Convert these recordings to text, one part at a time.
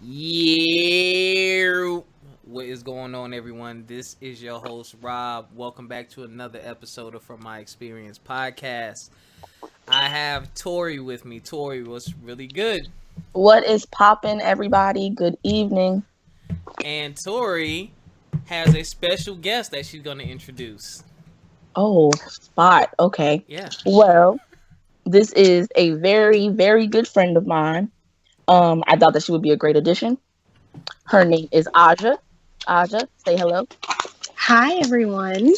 Yeah, what is going on, everyone? This is your host Rob. Welcome back to another episode of From My Experience podcast. I have Tori with me. Tori, was really good? What is poppin', everybody? Good evening. And Tori has a special guest that she's going to introduce. Oh, spot. Okay. Yeah. Well, this is a very, very good friend of mine. I thought that she would be a great addition. Her name is Ajah. Ajah, say hello. Hi, everyone.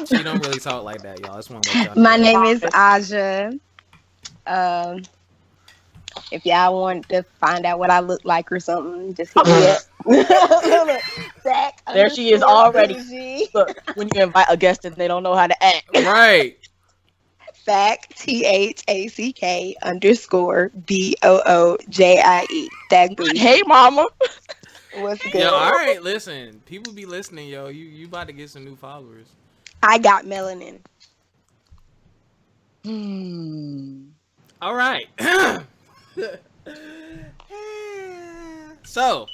She don't really talk like that, y'all. I just want to let y'all know My that. name is Ajah. Um, if y'all want to find out what I look like or something, just hit me up. Zach There she is already. Bougie. Look, when you invite a guest and they don't know how to act. Right. Zach THACK _ BOOJIE. Zach Bougie. Hey, mama. What's good? Yo, all right, listen. People be listening, yo. You about to get some new followers. I got melanin. All right. So,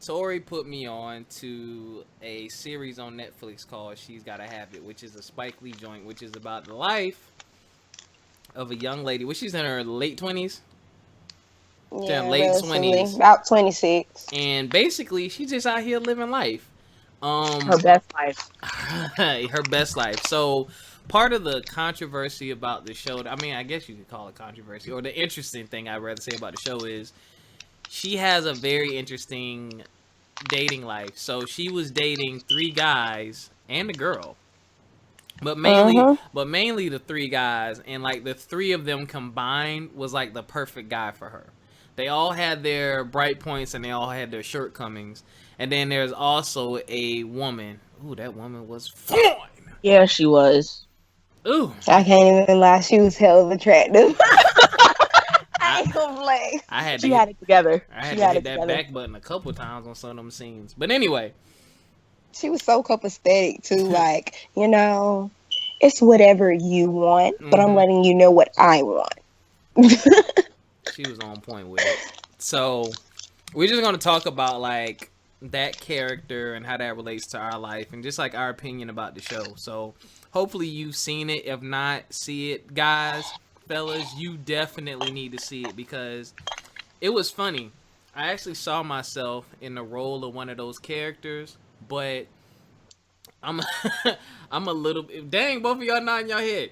Tori put me on to a series on Netflix called She's Gotta Have It, which is a Spike Lee joint, which is about the life of a young lady. Well, she's in her late 20s. Yeah, late relatively. 20s. About 26. And basically, she's just out here living life. Her best life. Her best life. So, part of the controversy about the show, I mean, I guess you could call it controversy, or the interesting thing I'd rather say about the show is she has a very interesting dating life. So she was dating 3 guys and a girl, but mainly the 3 guys, and like the 3 of them combined was like the perfect guy for her. They all had their bright points and they all had their shortcomings. And then there's also a woman. Ooh, that woman was fine. Yeah, she was. Ooh. I can't even lie. She was hella attractive. I ain't gonna play. I had She had it together. I had She to had hit it that together. back button a couple times on some of them scenes. But anyway, She was so copacetic too. Like, it's whatever you want, but I'm Mhm. letting you know what I want. she was on point with it. So we're just gonna talk about like that character and how that relates to our life and just like our opinion about the show. So hopefully you've seen it. If not, see it. Guys, fellas, you definitely need to see it because it was funny. I actually saw myself in the role of one of those characters, but I'm I'm a little dang, both of y'all nodding your head.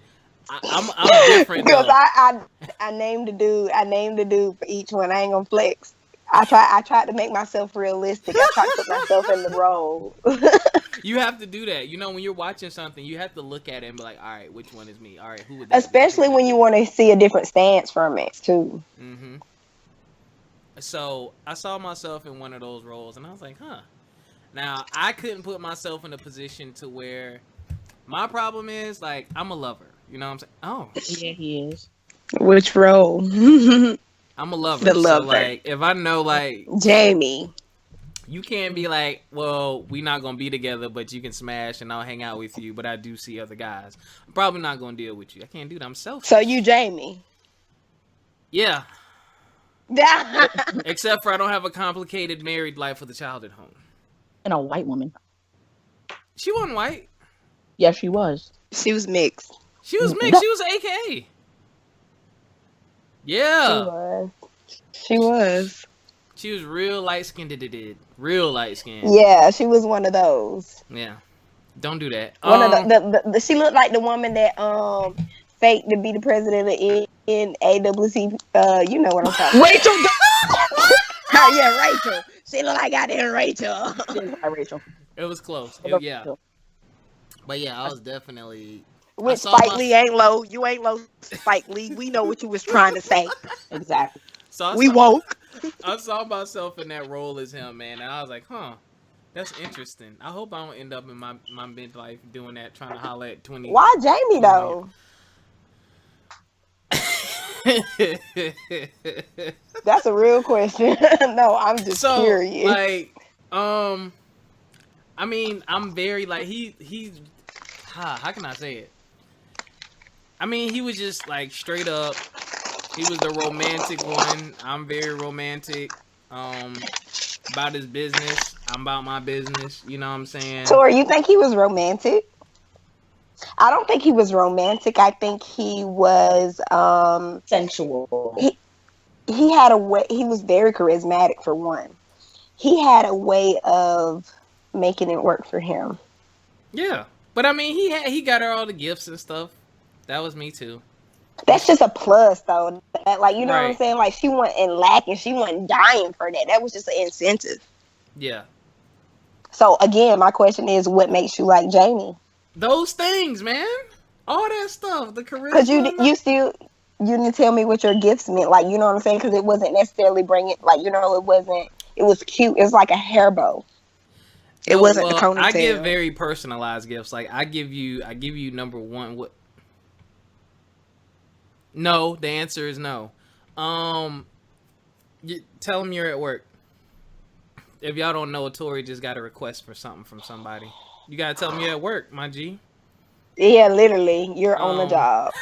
I'm different Because though. I named the dude. I named the dude for each one. I ain't gonna flex. I tried to make myself realistic. I tried to put myself in the role. You have to do that. When you're watching something, you have to look at it and be like, all right, which one is me? All right, who would that Especially when you want to see a different stance from it too. Mm-hmm. So I saw myself in one of those roles, and I was like, huh. Now, I couldn't put myself in a position to where my problem is, like, I'm a lover. You know what I'm saying? Oh. Yeah, he is. Which role? I'm a lover. The So, lover. like, if I know, like, Jamie. you can't be like, well, we not going to be together, but you can smash and I'll hang out with you, but I do see other guys. I'm probably not going to deal with you. I can't do that. I'm selfish. So you Jamie. Yeah. Except for I don't have a complicated married life with a child at home. And a white woman. She wasn't white. Yeah, she was. She was mixed. She was mixed. She was an AKA. Yeah. She was. She was real light skinned. Real light skinned. Yeah, she was one of those. Yeah. Don't do that. One of the she looked like the woman that faked to be the president of NAACP. You know what I'm talking about. Rachel. Yeah, Rachel. She looked like goddamn Rachel. She is by Rachel. It was close. Yeah. But yeah, I was definitely. With Spike Lee ain't low. You ain't low, Spike Lee. We know what you was trying to say. Exactly. So We woke. I saw myself in that role as him, man, and I was like, huh. That's interesting. I hope I don't end up in my midlife doing that, trying to holler at 20. Why Jamie though? That's a real question. No, I'm just curious. Like, I mean, I'm very like he's how can I say it? I mean, he was just like straight up. He was the romantic one. I'm very romantic. about his business. I'm about my business. You know what I'm saying? Tori, you think he was romantic? I don't think he was romantic. I think he was Sensual. he had a way. He was very charismatic for one. He had a way of making it work for him. Yeah, but I mean, he got her all the gifts and stuff. That was me too. That's just a plus, though. That, like, you know what I'm Right. saying? Like, she wasn't lacking. She wasn't dying for that. That was just an incentive. Yeah. So again, my question is, what makes you like Jamie? Those things, man. All that stuff. The Because charisma. you didn't tell me what your gifts meant. Like, you know what I'm saying? Because it wasn't necessarily bringing, like, you know, it wasn't. It was cute. It was like a hair bow. It No, wasn't the well, I give ponytail. very personalized gifts. Like I give you number one. What? No, the answer is no. Tell them you're at work. If y'all don't know, Tori just got a request for something from somebody. You gotta tell them you're at work, my G. Yeah, literally, you're on the job.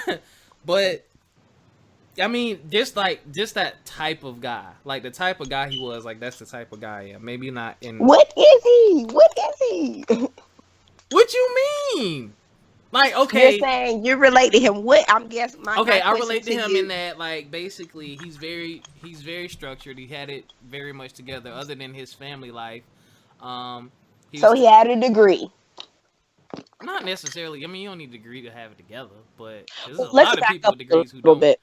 But I mean, just that type of guy, like the type of guy he was, like that's the type of guy I am. Maybe not in. What is he? What is he? What you mean? Like, You're okay, saying you relate to him. What? I'm guessing. okay, My I question relate to him you. in that, like, basically, he's very structured. He had it very much together, other than his family life. He So was he had a degree. not necessarily. I mean, you don't need a degree to have it together, but there's Well, a let's lot of back people up with a degrees who little don't. bit.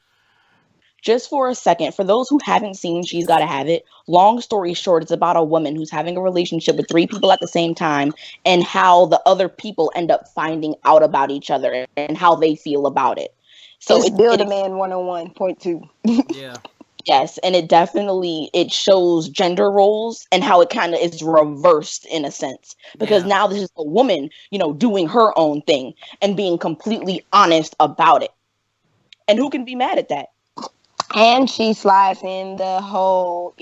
Just for a second, for those who haven't seen She's Gotta Have It, long story short, it's about a woman who's having a relationship with three people at the same time and how the other people end up finding out about each other and how they feel about it. So It's Build a Man 101.2. Yeah, yes, and it shows gender roles and how it kind of is reversed in a sense. Because yeah, now this is a woman, doing her own thing and being completely honest about it. And who can be mad at that? And she slides in the whole,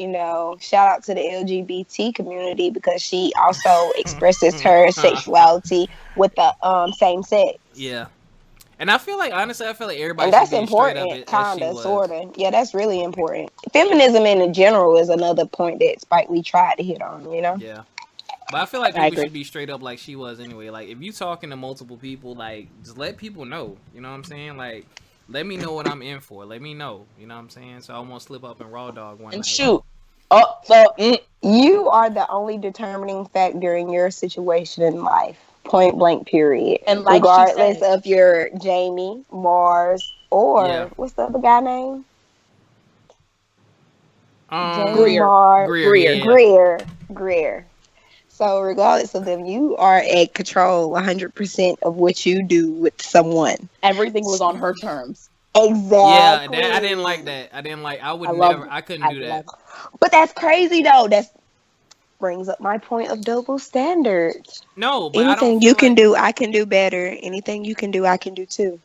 shout out to the LGBT community because she also expresses her sexuality with the same sex. yeah. And I feel like, honestly, everybody And should that's be as straight up important, as she kinda, was. sorta. Yeah, that's really important. Feminism in general is another point that Spike Lee tried to hit on, Yeah. But I feel like I people agree. should be straight up like she was anyway. Like, if you talking to multiple people, like, just let people know. You know what I'm saying? Like, let me know what I'm in for. Let me know. You know what I'm saying? So I won't slip up and raw dog one And night. shoot. Oh, so You are the only determining factor in your situation in life. Point blank, period. and like Regardless she said, of your Jamie, Mars, or Yeah. what's the other guy name? Jamie, Greer. Mars, Greer, yeah. Greer. So regardless of them, you are at control 100% of what you do with someone. everything was on her terms. Yeah, Exactly. I didn't like that. I would I never, love I couldn't I do that. love But that's crazy though. That brings up my point of double standards. No, but I don't Anything feel you can like, do, I can do better. Anything you can do, I can do too.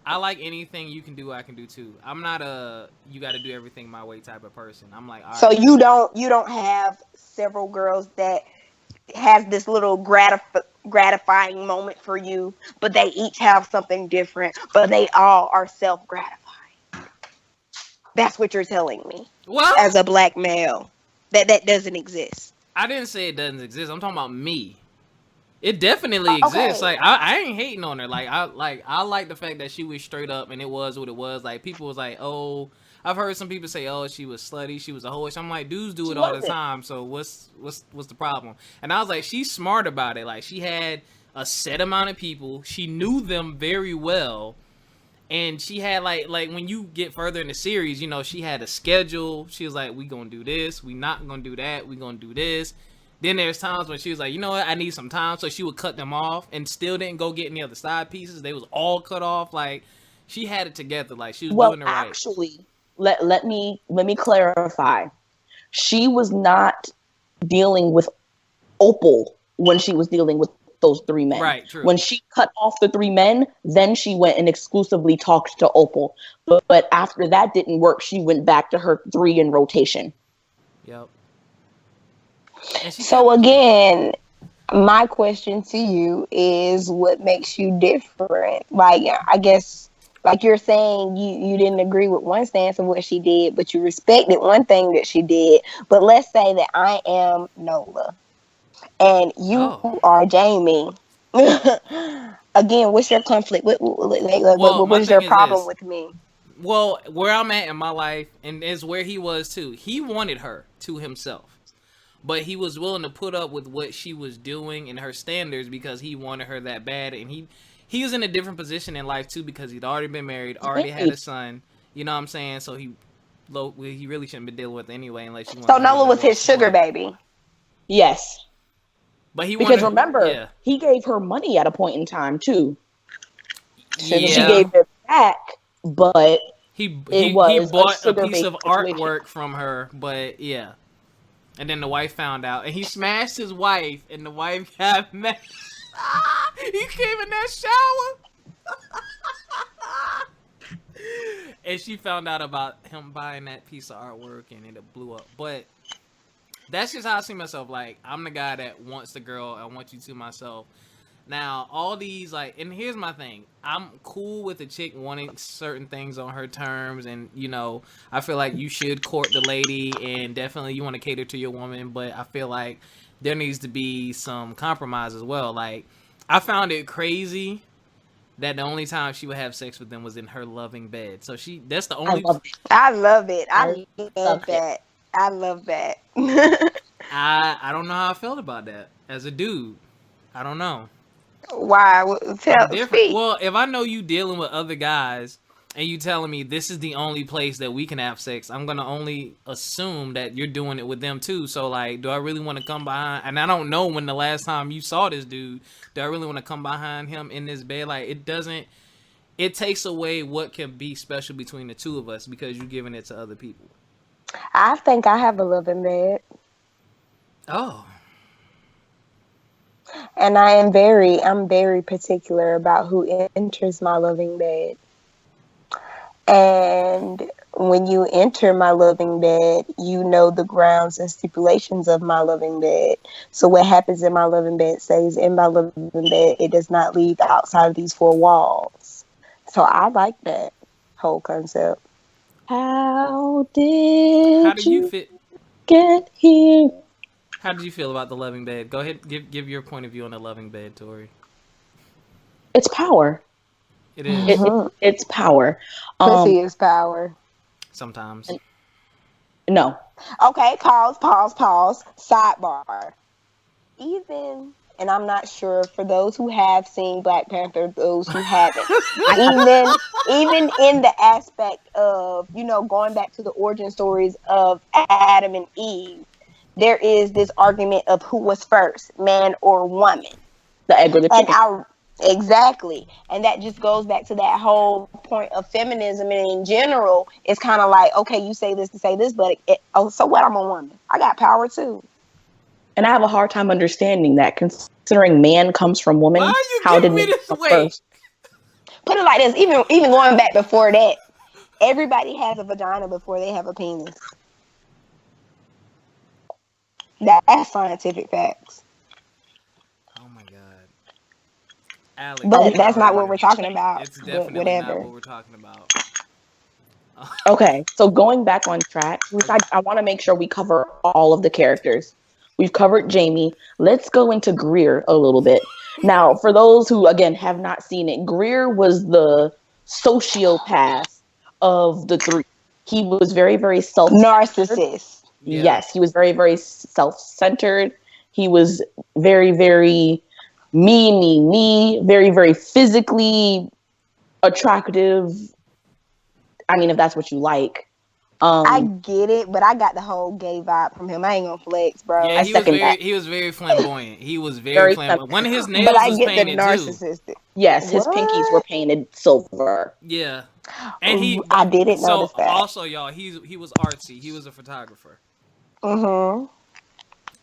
I like anything you can do, I can do too. I'm not a, you got to do everything my way type of person. I'm like, all So right. you don't have several girls that has this little gratifying moment for you, but they each have something different, but they all are self-gratifying. That's what you're telling me. Well, As a black male, that doesn't exist. I didn't say it doesn't exist. I'm talking about me. It definitely exists. Okay. Like, I ain't hating on her. I like the fact that she was straight up and it was what it was. Like, people was like, oh, I've heard some people say, oh, she was slutty, she was a hoe. I'm like, dudes do She it all the wasn't. time. So what's the problem? And I was like, she's smart about it. Like, she had a set amount of people. She knew them very well. And she had like when you get further in the series, she had a schedule. She was like, we gonna do this, we not gonna do that, we gonna do this. Then there's times when she was like, you know what, I need some time, so she would cut them off and still didn't go get any other side pieces. They was all cut off. Like, she had it together. Like, she was Well, doing it right. actually, let me clarify. She was not dealing with Opal when she was dealing with those three men. Right, true. When she cut off the three men, then she went and exclusively talked to Opal. But after that didn't work, she went back to her three in rotation. Yep. And she So kept- again, my question to you is what makes you different? Like, I guess Like you're saying, you didn't agree with one stance of what she did, but you respected one thing that she did. But let's say that I am Nola and you Oh, are Jamie. Again, what's your conflict? well, What my is your thing is problem this. with me? Well, where I'm at in my life, and is where he was too. He wanted her to himself, but he was willing to put up with what she was doing and her standards because he wanted her that bad. And he was in a different position in life too because he'd already been married, already had a son. You know what I'm saying? So he really shouldn't be dealing with it anyway unless you want So to have a Nola was his divorce. sugar baby. Yes. But he Because wanted, remember, yeah, he gave her money at a point in time too. Sugar She yeah. gave baby. it back, but it He was a bought a sugar piece baby of situation. artwork from her, but yeah. And then the wife found out, and he smashed his wife, and the wife got mad. He came in that shower, and she found out about him buying that piece of artwork, and it blew up. But that's just how I see myself. Like, I'm the guy that wants the girl. I want you to myself. Now, all these, like, and here's my thing. I'm cool with a chick wanting certain things on her terms, and, you know, I feel like you should court the lady, and definitely you want to cater to your woman, but I feel like there needs to be some compromise as well. Like, I found it crazy that the only time she would have sex with them was in her loving bed. So that's the I only, love it. I love it. I I love love it. that. I love that. I don't know how I felt about that as a dude. I don't know. Why? I'm Tell different. speak. Well, if I know you dealing with other guys and you telling me this is the only place that we can have sex, I'm gonna only assume that you're doing it with them too. So like, do I really want to come behind? And I don't know when the last time you saw this dude. Do I really want to come behind him in this bed? Like, it doesn't. It takes away what can be special between the two of us because you're giving it to other people. I think I have a loving bed, Oh, and I'm very particular about who enters my loving bed. And when you enter my loving bed, you know the grounds and stipulations of my loving bed. So what happens in my loving bed stays in my loving bed. It does not leave outside of these four walls. So I like that whole concept. How how did did you you fit? get here? How did you feel about the loving bed? Go ahead, give your point of view on the loving bed, Tori. It's power. It It, is it, Mm-hmm. it's power. Pussy is power. sometimes. No. Okay, pause. Sidebar. Even, and I'm not sure for those who have seen Black Panther, those who haven't, even in the aspect of, going back to the origin stories of Adam and Eve, there is this argument of who was first, man or woman. The egg or the And chicken. exactly. And that just goes back to that whole point of feminism. And in general, it's kind of like, okay, you say this to say this, but so what? I'm a woman. I got power too. And I have a hard time understanding that, considering man comes from Why are woman. you How did giving me man this come weight? first? Put it like this, even going back before that, everybody has a vagina before they have a penis. That's scientific facts. Oh my god, Alex! But that's not what Sorry, we're talking about. it's But definitely not whatever. what we're talking about. Okay, so going back on track, since I want to make sure we cover all of the characters. We've covered Jamie. Let's go into Greer a little bit. Now, for those who, again, have not seen it, Greer was the sociopath of the three. He was very, very self-centered. Narcissist. Yeah, Yes, he was very, very self-centered. He was very, very me, very, very physically attractive. I mean, if that's what you like. I Um, get it, but I got the whole gay vibe from him. I ain't gonna flex, bro. yeah. I second that. He was very flamboyant. He was very Very flamboyant. One of his But nails I was get the painted too. narcissistic. Yes, his pinkies were What? painted silver. Yeah, and I didn't so notice that. also y'all, he was artsy. He was a photographer. Mm-hmm.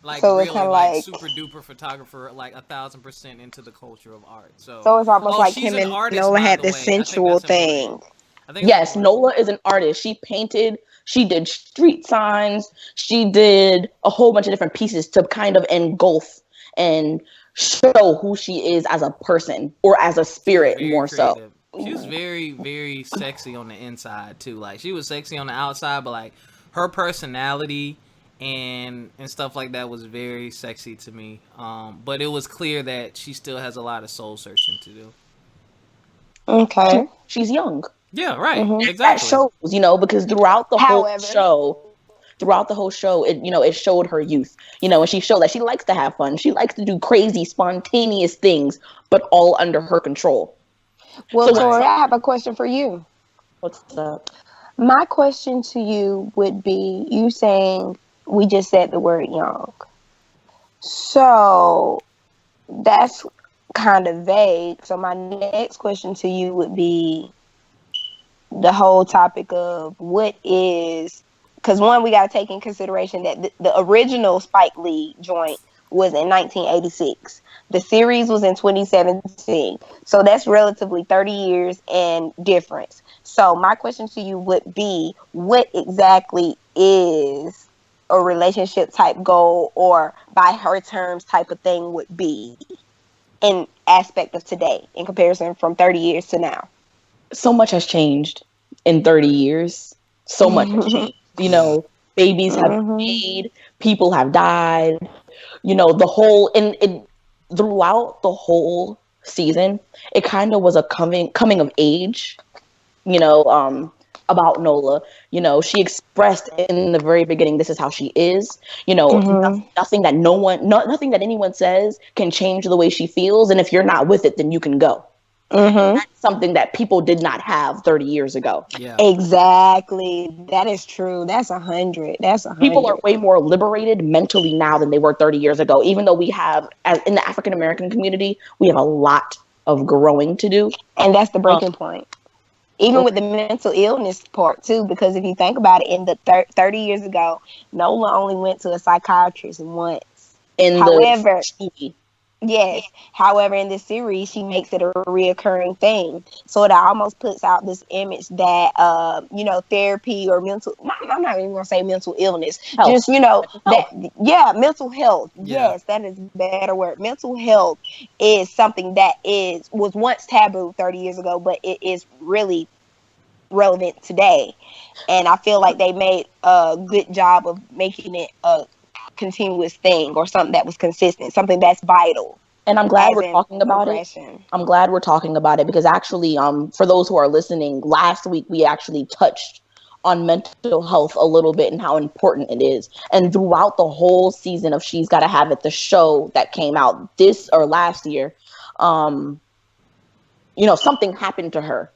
Like So it's really kind of like like, super duper photographer, like 1,000% into the culture of art. so it's almost Oh, like she's him an and artist, Nola by had the this way. I think sensual that's important. thing. I think it's Yes, important. Nola is an artist. She painted, she did street signs, she did a whole bunch of different pieces to kind of engulf and show who she is as a person or as a She's spirit very more so. creative. She was very, very sexy on the inside too. Like she was sexy on the outside, but like her personality and stuff like that was very sexy to me. But it was clear that she still has a lot of soul searching to do. Okay. She's young. Yeah, right. Mhm. That Exactly. shows, because throughout the whole However- show, it showed her youth, and she showed that she likes to have fun. She likes to do crazy, spontaneous things, but all under her control. Well, So- Tori, I have a question for you. What's up? My question to you would be, you saying we just said the word young. So that's kind of vague. So my next question to you would be the whole topic of what is, because one, we got to take in consideration that the original Spike Lee joint was in 1986. The series was in 2017. So that's relatively 30 years and difference. So my question to you would be, what exactly is a relationship type goal, or by her terms type of thing, would be in aspect of today in comparison from 30 years to now? So much has changed in 30 years. So much has changed. Babies have been made, people have died, the whole, and throughout the whole season, it kind of was a coming of age, about Nola. She expressed in the very beginning, this is how she is. Nothing that nothing that anyone says can change the way she feels. And if you're not with it, then you can go. That's something that people did not have 30 years ago. Yeah. Exactly. That is true. That's 100. That's 100. People are way more liberated mentally now than they were 30 years ago. Even though we have, in the African American community, we have a lot of growing to do. And that's the breaking point. Even with the mental illness part too, because if you think about it, in the 30 years ago, Nola only went to a psychiatrist once. However, in this series, she makes it a reoccurring thing. So it almost puts out this image that, therapy or mental, I'm not even going to say mental illness, health. Just, mental health. Yeah. Yes, that is a better word. Mental health is something that was once taboo 30 years ago, but it is really relevant today. And I feel like they made a good job of making it a continuous thing, or something that was consistent, something that's vital. And I'm glad we're talking about it. I'm glad we're talking about it because actually, for those who are listening, last week we actually touched on mental health a little bit and how important it is. And throughout the whole season of She's Gotta Have It, the show that came out this or last year, something happened to her.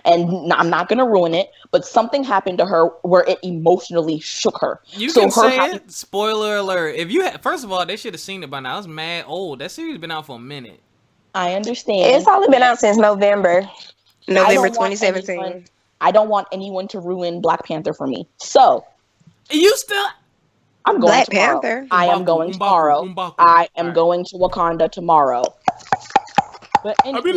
And I'm not going to ruin it, but something happened to her where it emotionally shook her. You can say it. Spoiler alert. If you first of all, they should have seen it by now. It's mad old. That series been out for a minute. I understand. It's only been out since November 2017. I don't want anyone to ruin Black Panther for me. So you still. I'm going Black tomorrow. Panther. I am going tomorrow. I am going to Wakanda tomorrow. But anyway,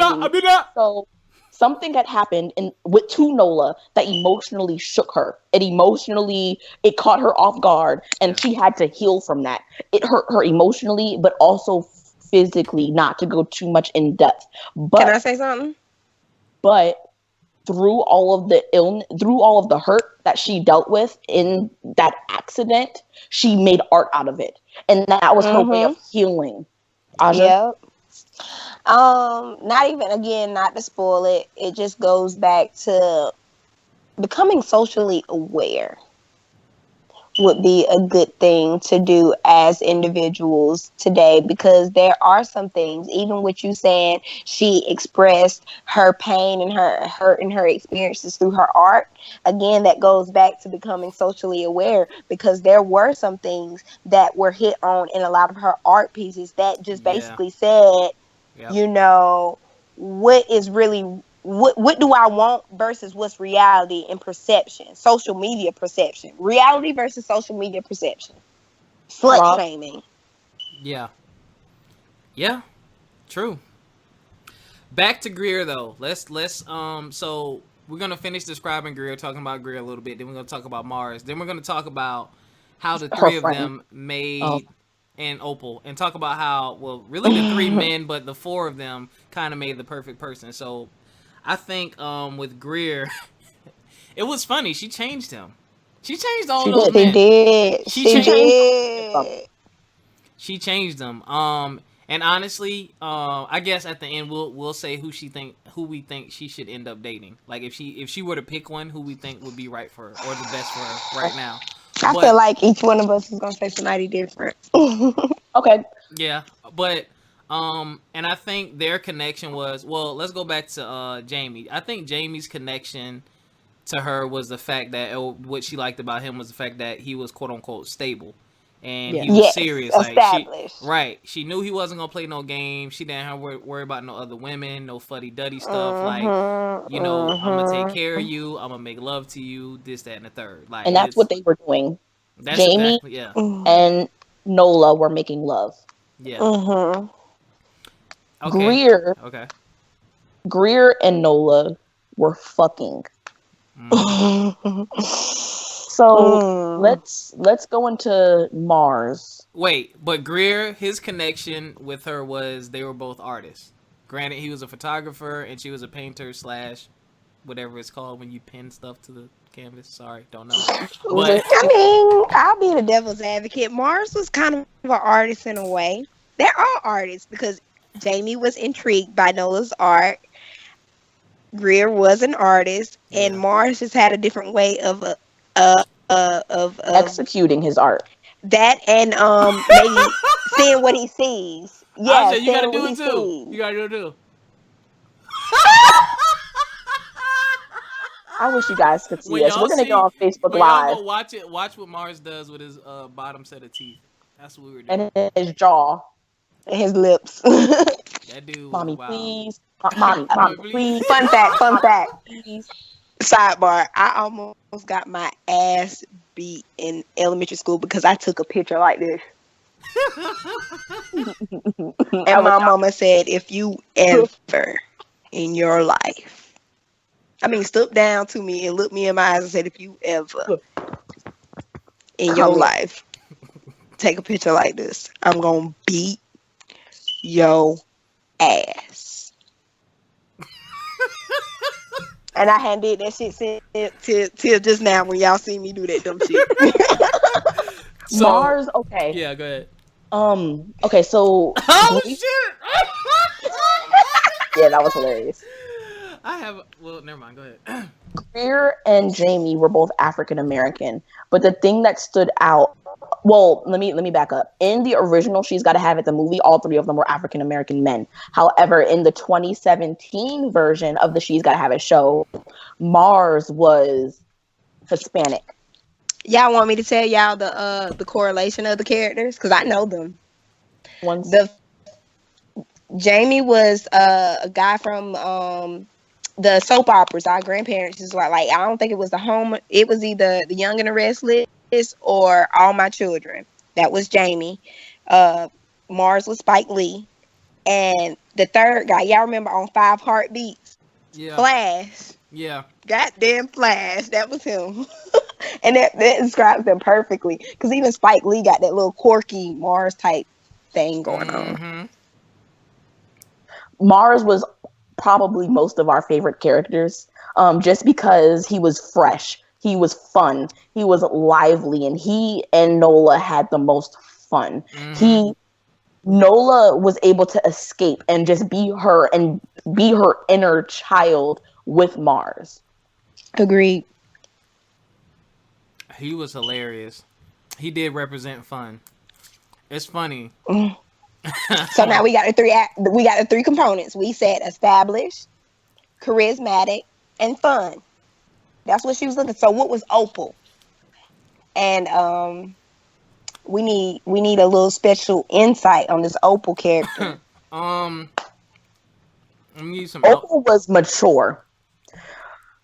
so something had happened to Nola that emotionally shook her. It caught her off guard, and she had to heal from that. It hurt her emotionally, but also physically, not to go too much in depth. But, can I say something? But through all of the hurt that she dealt with in that accident, she made art out of it. And that was her way of healing. Ajah? Yep. Not to spoil it, it just goes back to becoming socially aware would be a good thing to do as individuals today, because there are some things, even with you saying she expressed her pain and her hurt and her experiences through her art. Again, that goes back to becoming socially aware, because there were some things that were hit on in a lot of her art pieces that just basically said, what is really, what do I want versus what's reality and perception, social media perception, reality versus social media perception, slut shaming. Yeah, true. Back to Greer though. Let's so we're gonna finish describing Greer, talking about Greer a little bit. Then we're gonna talk about Mars. Then we're gonna talk about how the three of them made. And Opal, and talk about how, well, really the three men, but the four of them kind of made the perfect person. So I think with Greer, it was funny. She changed him. She changed all She those did. She men. did. She She changed. did. She changed them. And honestly, I guess at the end we'll say who we think she should end up dating. Like if she were to pick one, who we think would be right for her or the best for her right now. I feel But like each one of us is gonna say somebody different. Okay. yeah, but and I think their connection was let's go back to Jamie. I think Jamie's connection to her was the fact that what she liked about him was the fact that he was quote unquote stable and Yeah. he was Yes, serious. Like established. she knew he wasn't gonna play no game. She didn't have to worry about no other women, no fuddy duddy stuff. Like, I'm gonna take care of you. I'm gonna make love to you. This, that, and the third. Like, And that's what they were doing. That's Jamie exactly and Nola were making love. yeah. Okay. Okay. Greer and Nola were fucking. So let's go into Mars. Wait, but Greer, his connection with her was they were both artists. Granted, he was a photographer and she was a painter / whatever it's called when you pin stuff to the canvas. Sorry, don't know. But I mean, I'll be the devil's advocate. Mars was kind of an artist in a way. They're all artists because Jamie was intrigued by Nola's art. Greer was an artist, and Mars just had a different way of executing his art. That and maybe seeing what he sees. Yeah, Ajah, you gotta do it too. You gotta do it too. I wish you guys could see us. We're gonna go on Facebook when Live. Y'all go watch it. Watch what Mars does with his bottom set of teeth. That's what we were doing. And his jaw. And his lips. That dude. Mommy, wow. please. Mommy, please. Fun fact. Please. Sidebar. I almost got my ass beat in elementary school because I took a picture like this. And my mama said, if you ever in your life, stood down to me and looked me in my eyes and said, if you ever in your life take a picture like this, I'm gonna beat your ass. And I hadn't did that shit till just now when y'all see me do that dumb shit. So, Mars, okay. Yeah, go ahead. Okay, so oh shit! Yeah, that was hilarious. Never mind, go ahead. Greer and Jamie were both African American, but the thing that stood out, let me back up. In the original She's Gotta Have It, the movie, all three of them were African American men. However, in the 2017 version of the She's Gotta Have It show, Mars was Hispanic. Y'all want me to tell y'all the correlation of the characters? Because I know them. Jamie was a guy from the soap operas. Our grandparents is like I don't think it was it was either The Young and the Restless or All My Children. That was Jamie. Mars was Spike Lee. And the third guy, y'all remember on 5 Heartbeats? Yeah. Flash. Yeah. Goddamn Flash. That was him. And that describes them perfectly. Because even Spike Lee got that little quirky Mars type thing going on. Mars was probably most of our favorite characters, just because he was fresh, he was fun, he was lively, and he and Nola had the most fun. Nola was able to escape and just be her inner child with Mars. Agreed. He was hilarious. He did represent fun. It's funny. So now we got the three components. We said established, charismatic, and fun. That's what she was looking. So what was Opal? And we need a little special insight on this Opal character. I need some Opal was mature.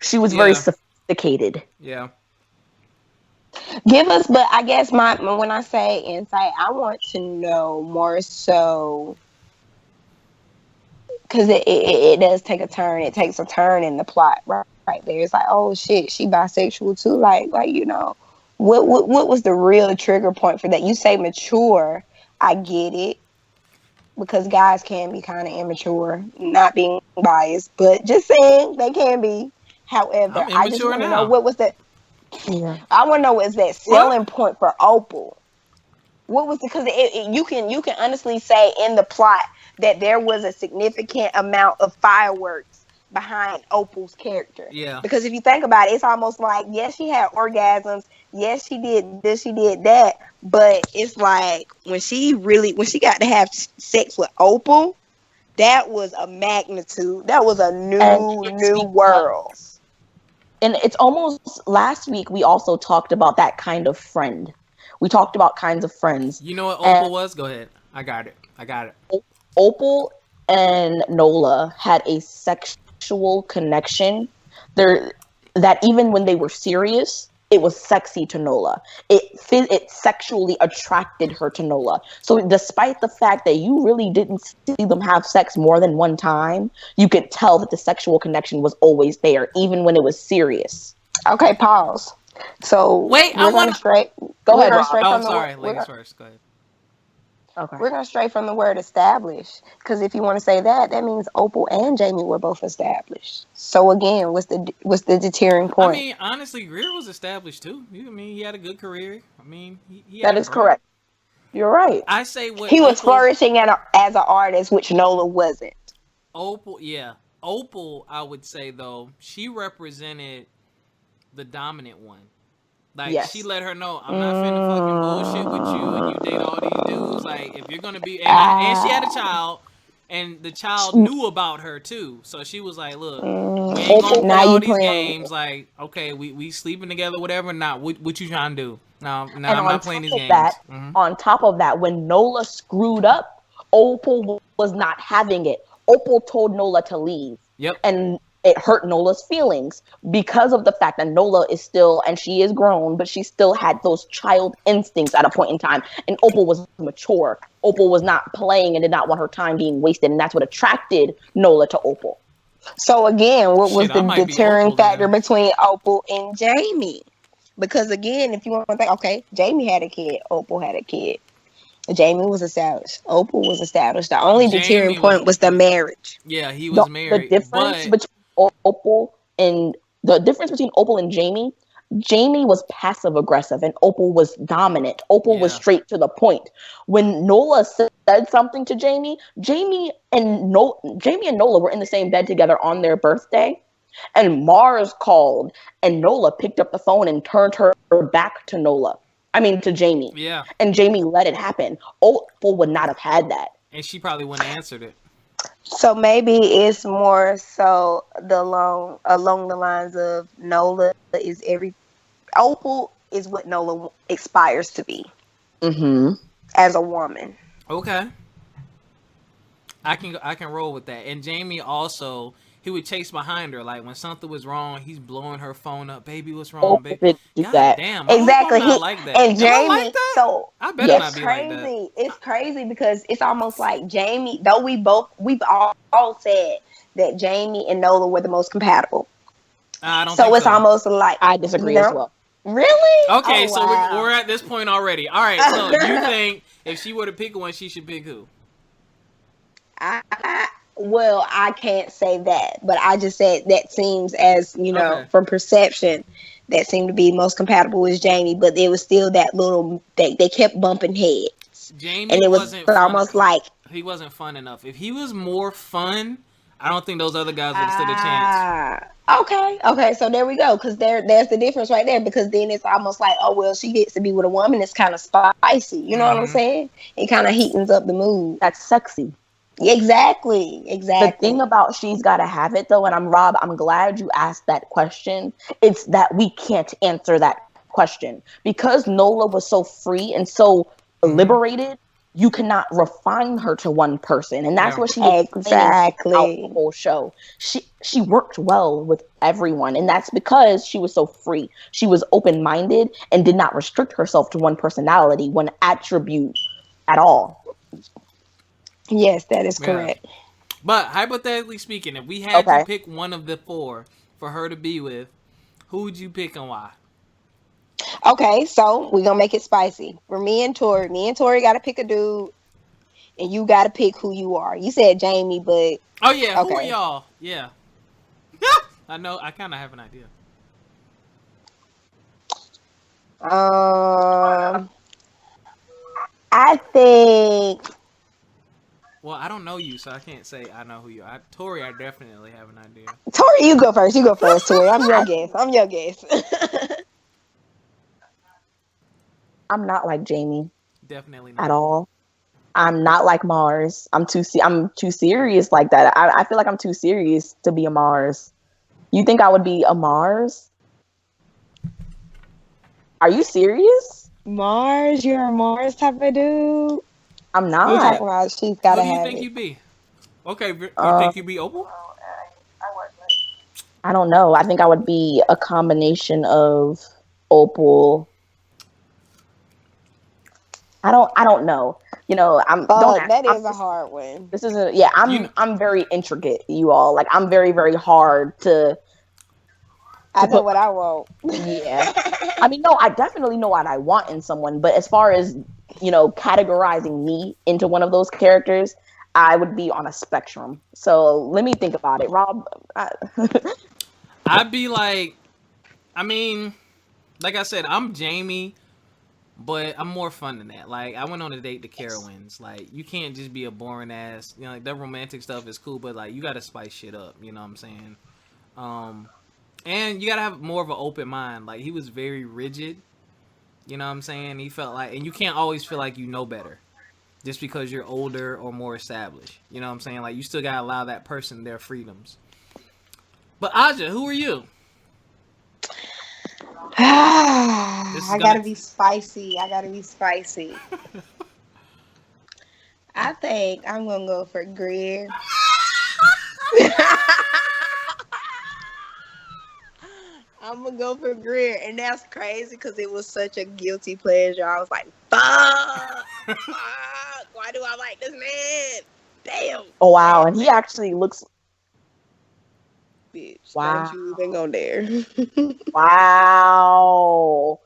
She was very sophisticated. Yeah. Give us, but I guess when I say insight, I want to know more so because it does take a turn. It takes a turn in the plot right there. It's like, oh shit, she bisexual too. Like what was the real trigger point for that? You say mature, I get it, because guys can be kind of immature, not being biased, but just saying they can be. However, I'm I just immature want to know now. what was that. Yeah. I want to know what is that What? selling point for Opal? What was because you can honestly say in the plot that there was a significant amount of fireworks behind Opal's character. Yeah. Because if you think about it, it's almost like yes, she had orgasms, yes, she did this, she did that, but it's like when she got to have sex with Opal, that was a magnitude. That was a And it's new world. because, and it's almost last week we also talked about that kind of friend. We talked about kinds of friends. You know what And Opal was? Go ahead. I got it. I got it. Opal and Nola had a sexual connection there that even when they were serious, it was sexy to Nola. It sexually attracted her to Nola. So despite the fact that you really didn't see them have sex more than one time, you could tell that the sexual connection was always there, even when it was serious. Okay, pause. So Wait, I we're gonna want to. stray. Go We're ahead, gonna Rob. stray Oh, from the sorry. we're Ladies gonna, first. Go ahead. Okay. we're gonna stray from the word established because if you want to say that, that means Opal and Jamie were both established. So again, what's the deterring I point? mean, honestly, Greer was established too. I mean, he had a good career. I mean, he had That a is brand. correct. You're right. I say what He was Opal. flourishing as an artist, which Nola wasn't. Opal, yeah. Opal, I would say though, she represented the dominant one. Like she Yes. let her know, I'm not finna fucking bullshit with you, and you date all these dudes. Like if you're gonna be, and she had a Ah, child, and the child knew about her too. So she was like, look, we ain't gonna Opal play now all you these playing. games. Like okay, we sleeping together, whatever. Nah, what you trying to do? No, And I'm on not playing top these of that, games. Hmm. when Nola screwed up, Opal was not having it. Opal told Nola to leave. Yep. And it hurt Nola's feelings because of the fact that Nola is still, and she is grown, but she still had those child instincts at a point in time. And Opal was mature. Opal was not playing and did not want her time being wasted. And that's what attracted Nola to Opal. So again, what was Shit, the I might be deterring Opal factor then. between Opal and Jamie? Because again, if you want to think, okay, Jamie had a kid, Opal had a kid. Jamie was established. Opal was established. The only deterring Jamie was, point was the marriage. yeah, he the was the married, difference but between Opal and the difference between Opal and Jamie was passive aggressive and Opal was dominant. Opal was yeah, straight to the point. When Nola said something to Jamie and Nola were in the same bed together on their birthday, and Mars called and Nola picked up the phone and turned her back to Jamie. yeah, And Jamie let it happen. Opal would not have had that. and she probably wouldn't have answered it. So maybe it's more so along the lines of Nola is Opal is what Nola aspires to be Mm-hmm. as a woman. Okay, I can roll with that. And Jamie also, he would chase behind her like when something was wrong. He's blowing her phone up, baby. What's wrong, Opal baby? didn't do God that. damn, I hope I'm Exactly. not like that. And Am I like Jamie. that? So I better it's not be like that. crazy. It's crazy because it's almost like Jamie. Though we've all said that Jamie and Nola were the most compatible. I don't So think it's so. almost like I disagree as no, well. really. Okay, Oh so we're wow. at this point already. All right, so you think if she were to pick one, she should pick who? Well, I can't say that, but I just said that seems as Okay. from perception that seemed to be most compatible with Jamie, but it was still that little they kept bumping heads, Jamie and it was wasn't fun. almost like He wasn't fun enough. If he was more fun, I don't think those other guys would have stood a chance. okay, so there we go, because there's the difference right there, because then it's almost like, oh well, she gets to be with a woman that's kind of spicy, you know what I'm Hmm. saying? It kind of heatens up the mood. That's sexy. Exactly. The thing about She's Gotta Have It though, and I'm glad you asked that question. It's that we can't answer that question. Because Nola was so free and so Hmm. liberated, you cannot refine her to one person. And that's Yeah. what she was explaining throughout the Exactly. whole show. She worked well with everyone, and that's because she was so free. She was open-minded and did not restrict herself to one personality, one attribute at all. Yes, that is Yeah. correct. But hypothetically speaking, if we had to Okay. pick one of the four for her to be with, who would you pick and why? Okay, so we're gonna make it spicy. For me and Tori got to pick a dude, and you got to pick who you are. You said Jamie, but Oh yeah, who are okay. y'all? Yeah. I know. I kind of have an idea. I think Well, I don't know you, so I can't say I know who you are. Tori, I definitely have an idea. Tori. You go first. You go first, Tori. I'm your I, guest. I'm your guest. I'm not like Jamie Definitely at not. all. I'm not like Mars. I'm too serious like that. I feel like I'm too serious to be a Mars. You think I would be a Mars? Are you serious? Mars, you're a Mars type of dude. I'm You Okay. not. talking about she's Who gotta do you have think it. you be? Okay, you Uh, think you be Opal? I don't know. I think I would be a combination of Opal. I don't know. You know, I'm don't Fuck, ask. that I'm is a just hard one. this isn't yeah, You know, I'm very intricate, you all. Like I'm very, very hard I to know put what I want. yeah. I mean, no, I definitely know what I want in someone, but as far as, categorizing me into one of those characters, I would be on a spectrum. So let me think about it. Rob, I'd be like, I mean, like I said, I'm Jamie, but I'm more fun than that. Like I went on a date to Carowinds. Like you can't just be a boring ass. You know, like that romantic stuff is cool, but like you got to spice shit up. You know what I'm saying? Um, and you got to have more of an open mind. Like he was very rigid. You know what I'm saying? He felt like, and you can't always feel like you know better just because you're older or more established. You know what I'm saying? Like you still gotta allow that person their freedoms. But Aja, who are you? This is I gonna. gotta be spicy. I gotta be spicy. I think I'm gonna go for Greer. I'm gonna go for Greer, and that's crazy because it was such a guilty pleasure. I was like, fuck, why do I like this man? Damn, oh wow, sad and he face, actually looks bitch. Don't wow. you even go there. Wow.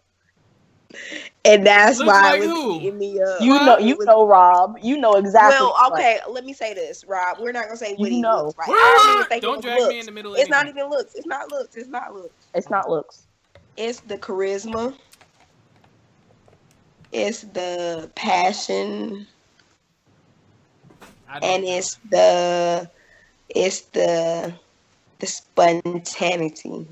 And that's Looks why it like was who? eating me up. What? It was Rob. You know exactly well, what. okay. Let me say this, Rob. We're not gonna say what You he looks know. like. I don't even think it Don't was drag me in looks. the middle of It's not anything. even looks. It's not looks. It's not looks. It's not looks. It's the charisma. It's the passion, I and don't know. it's the spontaneity.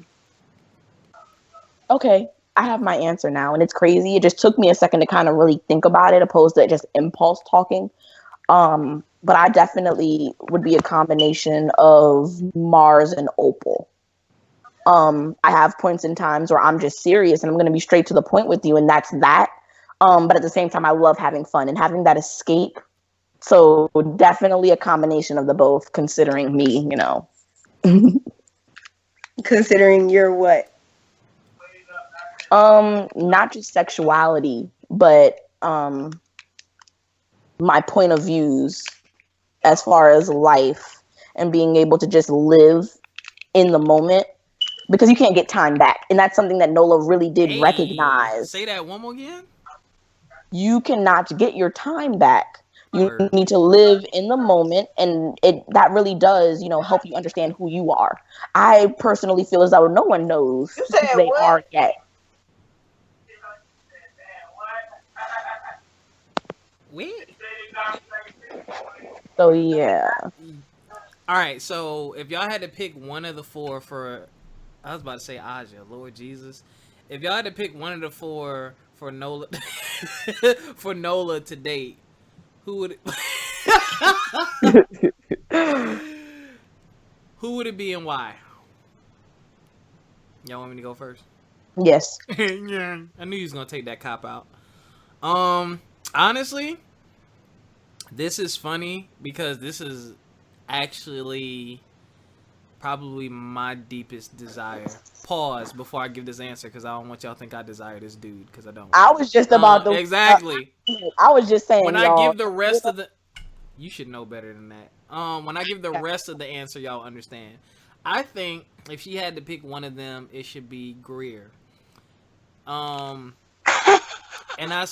Okay, I have my answer now, and it's crazy. It just took me a second to kind of really think about it, opposed to just impulse talking. But I definitely would be a combination of Mars and Opal. I have points in times where I'm just serious and I'm going to be straight to the point with you, and that's that. But at the same time, I love having fun and having that escape. So definitely a combination of the both, considering me. Considering you're what? Not just sexuality, but my point of views as far as life and being able to just live in the moment because you can't get time back. And that's something that Nola really did Hey, recognize. say that one more again. You cannot get your time back. You Word. need to live in the moment, and that really does, help you understand who you are. I personally feel as though no one knows You who said they what? are yet. Wait. So yeah. All right. So if y'all had to pick one of the four for, I was about to say Aja, Lord Jesus. If y'all had to pick one of the four for Nola, for Nola to date, who would who would it be and why? Y'all want me to go first? Yes. Yeah, I knew he was gonna take that cop out. Honestly, this is funny because this is actually probably my deepest desire. Pause before I give this answer because I don't want y'all to think I desire this dude because I don't. I was just about to. Exactly. I was just When saying, I y'all. give the rest of the, you should know better than that. When I give the rest of the answer, y'all understand. I think if she had to pick one of them, it should be Greer. And I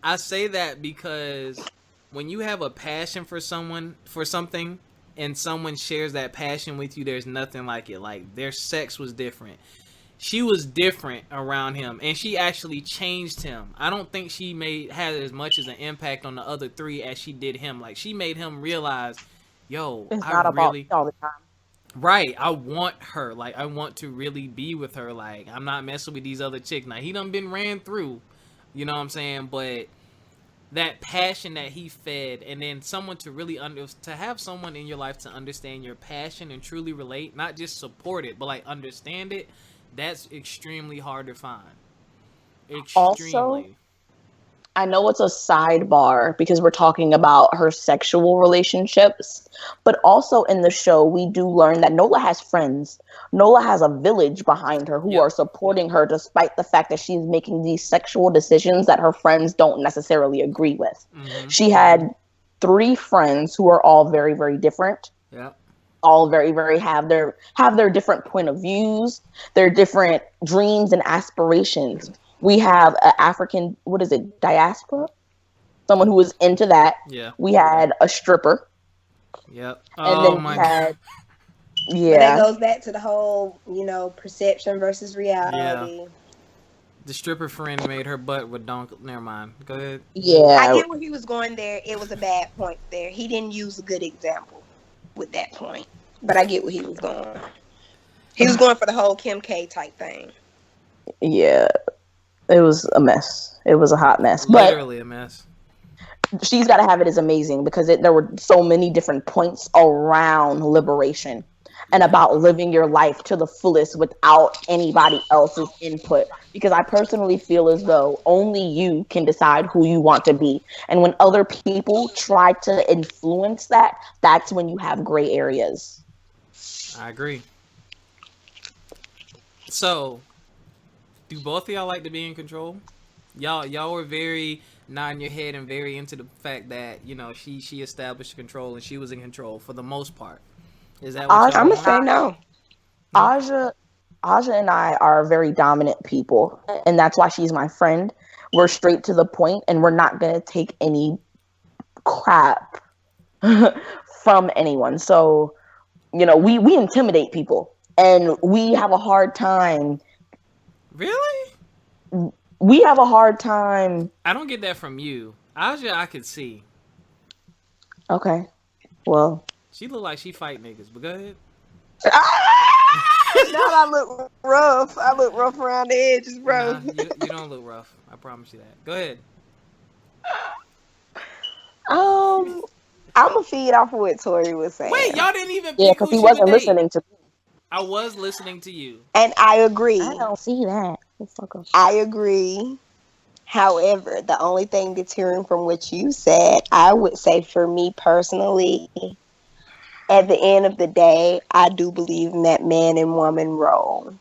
I say that because when you have a passion for something, and someone shares that passion with you, there's nothing like it. Like, their sex was different. She was different around him, and she actually changed him. I don't think she had as much as an impact on the other three as she did him. Like, she made him realize, yo, It's I not about me really, all the time. right, I want her. Like, I want to really be with her. Like, I'm not messing with these other chicks. Now, he done been ran through, you know what I'm saying? But that passion that he fed, and then someone to really to have someone in your life to understand your passion and truly relate, not just support it, but like understand it, that's extremely hard to find. Also, Extremely. I know it's a sidebar because we're talking about her sexual relationships, but also in the show, we do learn that Nola has friends. Nola has a village behind her who Yep. are supporting her despite the fact that she's making these sexual decisions that her friends don't necessarily agree with. Mm-hmm. She had 3 friends who are all very, very different. Yep. All very, very have their different point of views, their different dreams and aspirations. We have an African, what is it, diaspora? Someone who was into that. Yeah. We had a stripper. Yep. And Oh then we my had, But that yeah. goes back to the whole, perception versus reality. Yeah. The stripper friend made her butt with donk. Never mind. Go ahead. I Yeah. get where he was going there. It was a bad point there. He didn't use a good example with that point. But I get where he was going. He was going for the whole Kim K type thing. Yeah. It was a mess. It was a hot mess. Literally a mess. But She's Gotta Have It is amazing because there were so many different points around liberation and about living your life to the fullest without anybody else's input. Because I personally feel as though only you can decide who you want to be. And when other people try to influence that, that's when you have gray areas. I agree. So, do both of y'all like to be in control? Y'all were very nodding your head and very into the fact that she established control and she was in control for the most part. Is that what y'all I'm want? gonna say no. Aja, Aja and I are very dominant people, and that's why she's my friend. We're straight to the point, and we're not gonna take any crap from anyone. So, we intimidate people, and we have a hard time. Really? We have a hard time. I don't get that from you. Ajah, I could see. Okay, well, She look like she fight niggas, but go ahead. Now I look rough. I look rough around the edges, bro. Nah, you don't look rough. I promise you that. Go ahead. I'm gonna feed off of what Tori was saying. Wait, y'all didn't even yeah, pick because who he she would wasn't date. listening to me. I was listening to you. And I agree. I don't see that. Fuck up. I agree. However, the only thing deterring from what you said, I would say for me personally, at the end of the day, I do believe in that man and woman role.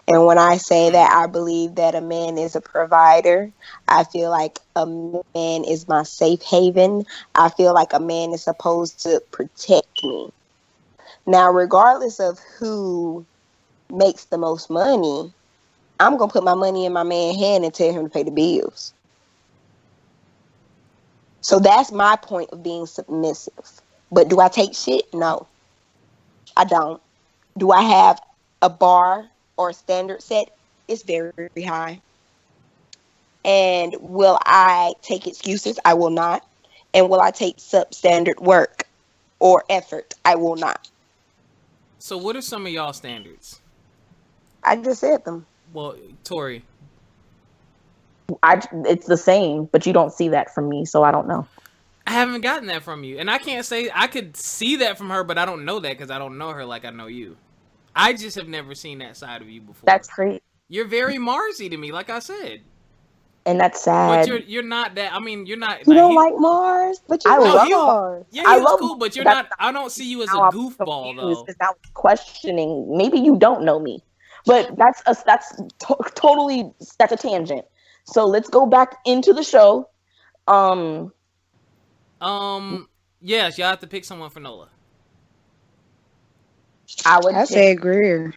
And when I say that, I believe that a man is a provider. I feel like a man is my safe haven. I feel like a man is supposed to protect me. Now, regardless of who makes the most money, I'm going to put my money in my man's hand and tell him to pay the bills. So that's my point of being submissive. But do I take shit? No, I don't. Do I have a bar or a standard set? It's very, very high. And will I take excuses? I will not. And will I take substandard work or effort? I will not. So what are some of y'all standards? I just said them. Well, Tori. It's the same, but you don't see that from me, so I don't know. I haven't gotten that from you. And I can't say I could see that from her, but I don't know that because I don't know her like I know you. I just have never seen that side of you before. That's great. You're very Marsy to me, like I said. And that's sad. But you're not that. I mean, you're not. You don't like Mars, but you I love love Mars. Yeah, I he was love cool, but you're that's not. I don't see you as a Now I'm goofball confused though. because now I'm questioning. Maybe you don't know me, but that's totally that's a tangent. So let's go back into the show. Yes, y'all have to pick someone for Nola. I would say Greer.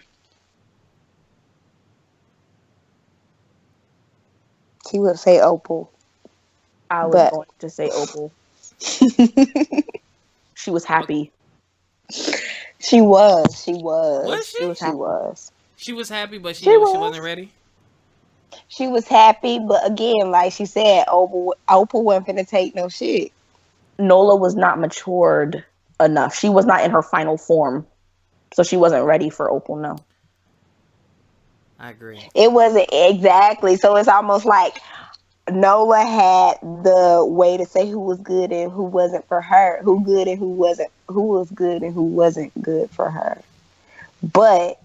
He would say Opal. I was But going to say Opal. She was happy. she was. Was She she? was She happy. was. She was happy, but She she was. wasn't ready. She was happy, but again, like she said, Opal wasn't finna take no shit. Nola was not matured enough. She was not in her final form. So she wasn't ready for Opal, no. I agree. It wasn't exactly. So it's almost like Nola had the way to say who was good and who wasn't for her, who good and who wasn't, who was good and who wasn't good for her. But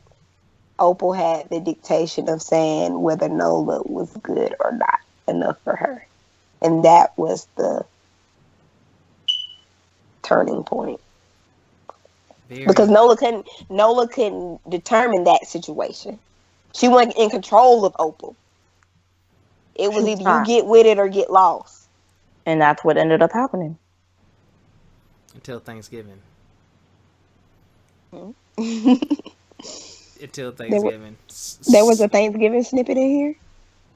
Opal had the dictation of saying whether Nola was good or not enough for her. And that was the turning point. Very. Because Nola couldn't determine that situation. She wasn't in control of Opal. It was either you get with it or get lost. And that's what ended up happening. Until Thanksgiving. Hmm. Until Thanksgiving. There was a Thanksgiving snippet in here.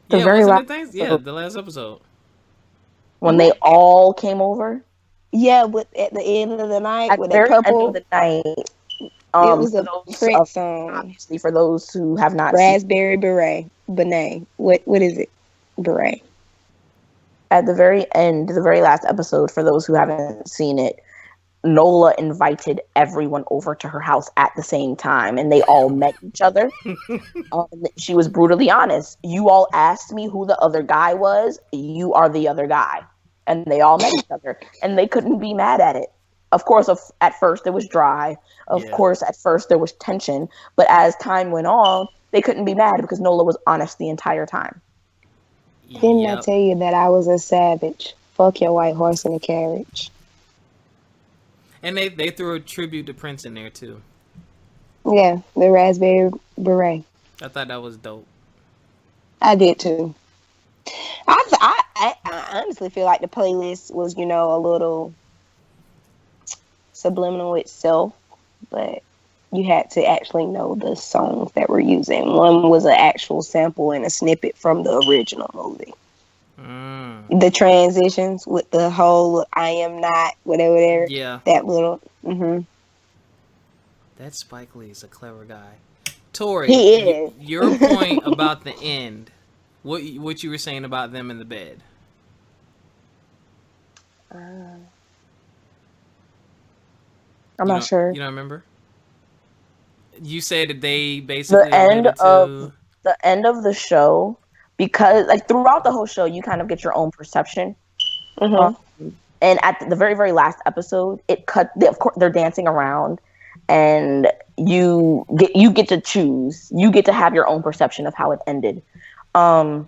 Yeah, very wasn't last it Thanksgiving? Yeah, the last episode. When they all came over. Yeah, but at the end of the night, At with the that very end purple, of the night. it was For a those, Prince song. obviously, for those who have not Raspberry Beret. Benet. What is it? Beret. At the very end, the very last episode, for those who haven't seen it, Nola invited everyone over to her house at the same time, and they all met each other. She was brutally honest. You all asked me who the other guy was. You are the other guy. And they all met each other, and they couldn't be mad at it. Of course, at first it was dry. Of course, at first there was tension. But as time went on, they couldn't be mad because Nola was honest the entire time. Didn't I tell you that I was a savage? Fuck your white horse in a carriage. And they threw a tribute to Prince in there too. Yeah, the Raspberry Beret. I thought that was dope. I did too. I honestly feel like the playlist was, a little subliminal itself, but you had to actually know the songs that we're using. One was an actual sample and a snippet from the original movie. The transitions with the whole "I am not" whatever. Yeah. That little. Mm-hmm. That Spike Lee is a clever guy. Tori, he is. Your point about the end. What you were saying about them in the bed? I'm not sure. You don't remember? You said that they basically the end of the show, because like throughout the whole show you kind of get your own perception. Mm-hmm. And at the very, very last episode, of course they're dancing around, and you get to choose. You get to have your own perception of how it ended. And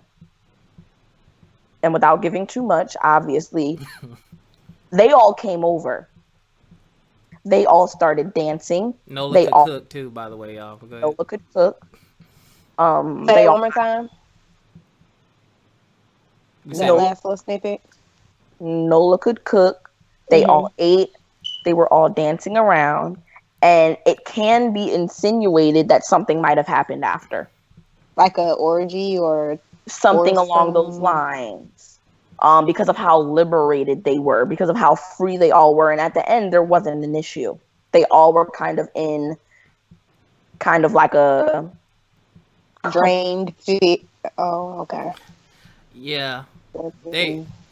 without giving too much, obviously, they all came over. They all started dancing. Nola could cook too, by the way, y'all. Nola could cook. Say one more time. That last little snippet. Nola could cook. They all ate. They were all dancing around. And it can be insinuated that something might have happened after. Like a orgy or something along those lines. Because of how liberated they were, because of how free they all were. And at the end, there wasn't an issue. They all were kind of like a drained fit. Oh, okay. Yeah.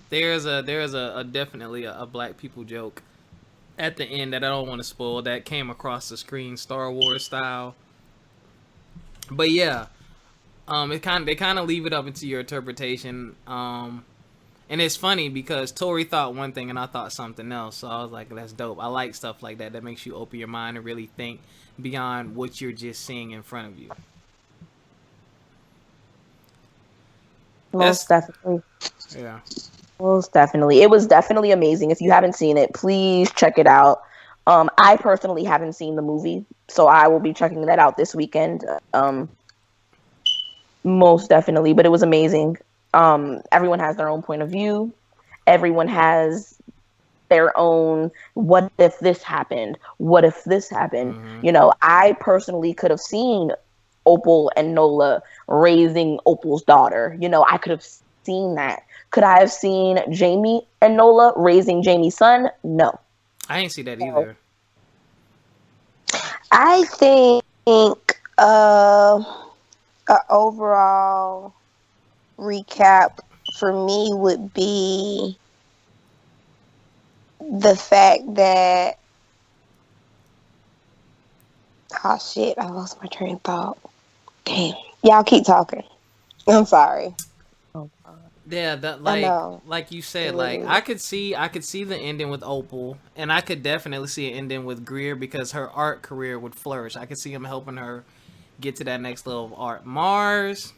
There's a definitely a black people joke at the end that I don't want to spoil that came across the screen Star Wars style. But yeah, they kind of leave it up into your interpretation. And it's funny because Tori thought one thing and I thought something else. So I was like, that's dope. I like stuff like that. That makes you open your mind and really think beyond what you're just seeing in front of you. Most definitely. Yeah. Most definitely. It was definitely amazing. If you haven't seen it, please check it out. I personally haven't seen the movie, so I will be checking that out this weekend. Most definitely. But it was amazing. Everyone has their own point of view. Everyone has their own, what if this happened? What if this happened? Mm-hmm. I personally could have seen Opal and Nola raising Opal's daughter. I could have seen that. Could I have seen Jamie and Nola raising Jamie's son? No. I ain't see that either. I think an overall recap for me would be the fact that oh shit, I lost my train of thought. Damn. Y'all keep talking. I'm sorry. Yeah, that I know. like you said, like I could see the ending with Opal, and I could definitely see an ending with Greer because her art career would flourish. I could see him helping her get to that next level of art. Mars,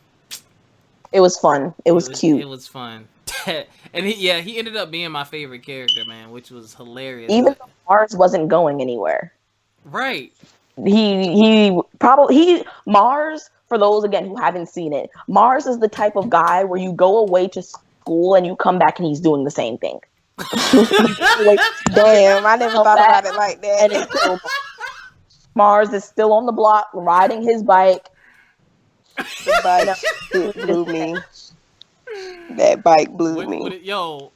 it was fun. It was cute. It was fun. And he ended up being my favorite character, man, which was hilarious. Even though Mars wasn't going anywhere. Right. Mars, for those again who haven't seen it, Mars is the type of guy where you go away to school and you come back and he's doing the same thing. Damn, I never thought about it like that. And Mars is still on the block riding his bike. The bike blew me. That bike blew me.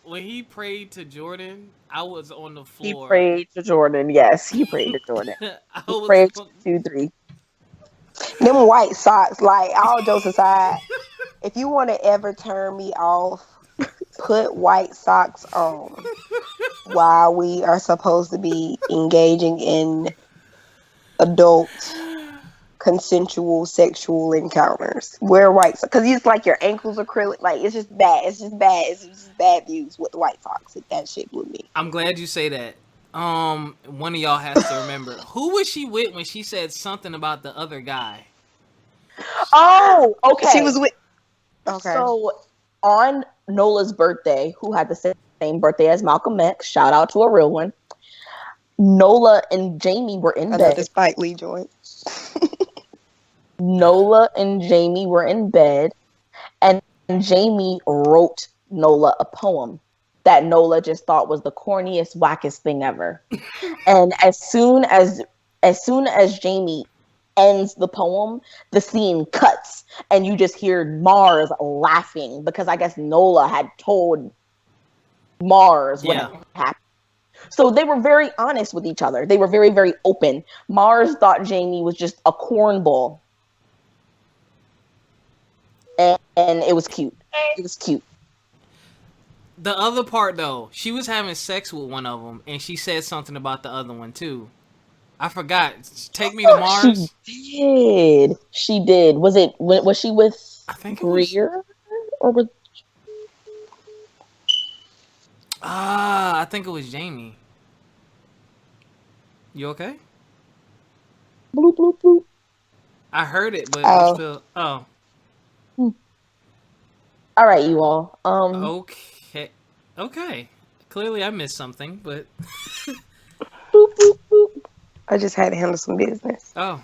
When he prayed to Jordan, I was on the floor. He prayed to Jordan. Yes, he prayed to Jordan. He prayed to 2-3. Them white socks, like, all jokes aside, if you want to ever turn me off, put white socks on while we are supposed to be engaging in adult consensual sexual encounters. Wear white socks because it's like your ankles are acrylic. Like, it's just bad. It's just bad views with the white socks. That shit blew me. I'm glad you say that. One of y'all has to remember. Who was she with when she said something about the other guy? Oh, okay. She was with. Okay. So on Nola's birthday, who had the same birthday as Malcolm X, shout out to a real one. Nola and Jamie were in bed. The Spike Lee joint. Nola and Jamie were in bed, and Jamie wrote Nola a poem that Nola just thought was the corniest, wackest thing ever. And as soon as Jamie ends the poem, the scene cuts, and you just hear Mars laughing because I guess Nola had told Mars what had happened. So they were very honest with each other. They were very, very open. Mars thought Jamie was just a cornball. And it was cute. It was cute. The other part, though, she was having sex with one of them, and she said something about the other one, too. I forgot. Take me to Mars? She did. Was she with Greer? Or with... I think it was Jamie. You okay? Bloop, bloop, bloop. I heard it, but I'm still... Oh. All right, you all. Okay. Clearly, I missed something, but boop, boop, boop. I just had to handle some business. Oh.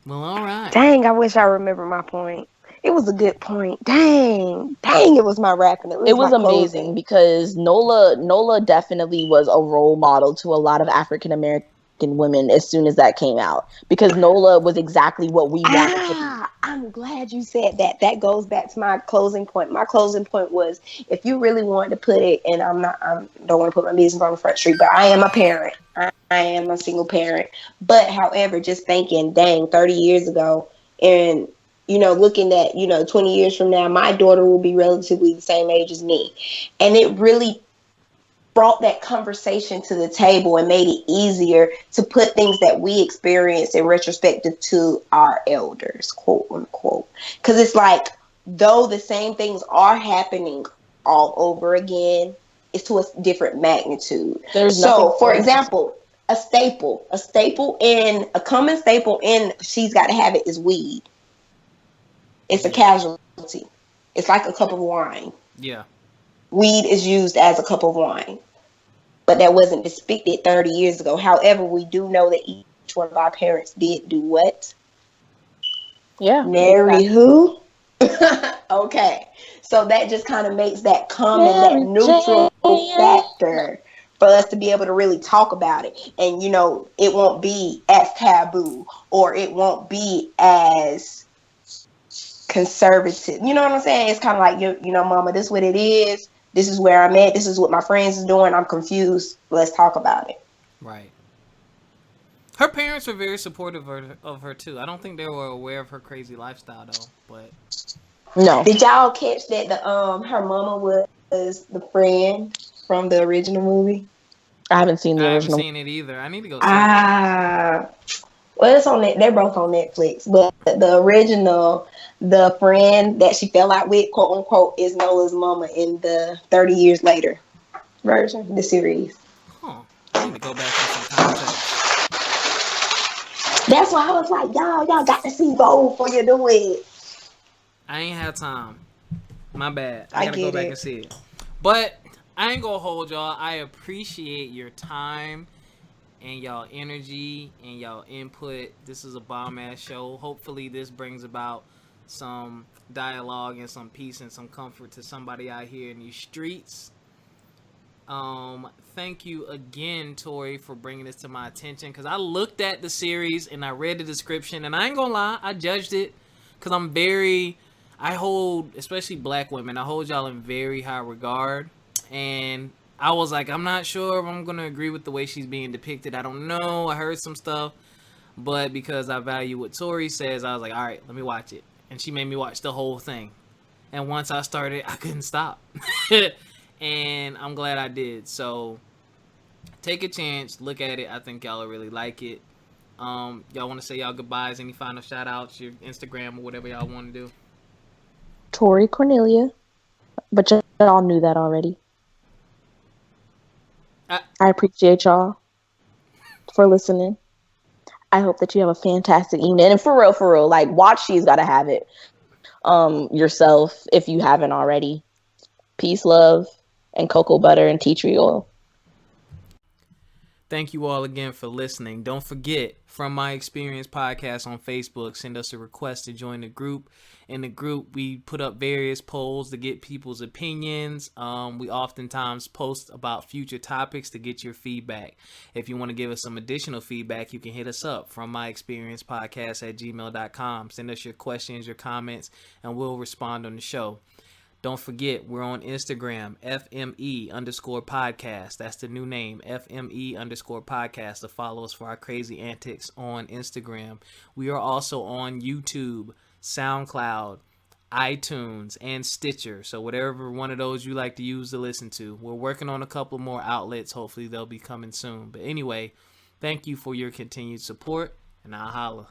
Well, all right. Dang, I wish I remember my point. It was a good point. Dang, it was my rapping. It was amazing because Nola definitely was a role model to a lot of African American women as soon as that came out, because Nola was exactly what we wanted to be. I'm glad you said that. That goes back to my closing point. My closing point was, if you really wanted to put it, and I don't want to put my business on the front street, but I am a parent. I am a single parent. But however, just thinking, dang, 30 years ago, and looking at 20 years from now, my daughter will be relatively the same age as me, and it really brought that conversation to the table and made it easier to put things that we experienced in retrospective to our elders, quote unquote. Because it's like, though the same things are happening all over again, it's to a different magnitude. For example, a common staple in She's Gotta Have It is weed. It's a casualty. It's like a cup of wine. Yeah. Weed is used as a cup of wine, but that wasn't depicted 30 years ago. However, we do know that each one of our parents did do what? Yeah. Marry who? Okay. So that just kind of makes that common, that neutral factor for us to be able to really talk about it. And, it won't be as taboo, or it won't be as conservative. You know what I'm saying? It's kind of like, you know, mama, this is what it is. This is where I'm at. This is what my friends is doing. I'm confused. Let's talk about it. Right. Her parents were very supportive of her too. I don't think they were aware of her crazy lifestyle though. But No, Did y'all catch that her mama was the friend from the original movie? I haven't seen the I haven't original. seen it either. I need to go see it. Well, it's on they're both on Netflix, but the original, the friend that she fell out with, quote unquote, is Nola's mama in the 30 years later version, the series. Huh. I need to go back for some context. That's why I was like, y'all got to see both before you do it. I ain't had time. My bad. I I gotta go get back it. and see it. But I ain't gonna hold y'all. I appreciate your time and y'all energy and y'all input. This is a bomb ass show. Hopefully this brings about some dialogue and some peace and some comfort to somebody out here in these streets. Thank you again, Tori, for bringing this to my attention. Because I looked at the series and I read the description, and I ain't gonna lie, I judged it. Because I hold, especially black women, I hold y'all in very high regard. And I was like, I'm not sure if I'm gonna agree with the way she's being depicted. I don't know. I heard some stuff, but because I value what Tori says, I was like, all right, let me watch it. And she made me watch the whole thing. And once I started, I couldn't stop. And I'm glad I did. So take a chance, look at it. I think y'all will really like it. Y'all want to say y'all goodbyes? Any final shout outs, your Instagram or whatever y'all want to do? Tori Cornelia, but y'all knew that already. I appreciate y'all for listening. I hope that you have a fantastic evening. And for real, like watch She's Gotta Have It yourself if you haven't already. Peace, love, and cocoa butter and tea tree oil. Thank you all again for listening. Don't forget, From My Experience podcast on Facebook, send us a request to join the group. In the group, we put up various polls to get people's opinions. We oftentimes post about future topics to get your feedback. If you want to give us some additional feedback, you can hit us up from myexperiencepodcast@gmail.com. Send us your questions, your comments, and we'll respond on the show. Don't forget, we're on Instagram, FME_podcast. That's the new name, FME_podcast, to follow us for our crazy antics on Instagram. We are also on YouTube, SoundCloud, iTunes, and Stitcher. So whatever one of those you like to use to listen to. We're working on a couple more outlets. Hopefully they'll be coming soon. But anyway, thank you for your continued support, and I'll holla.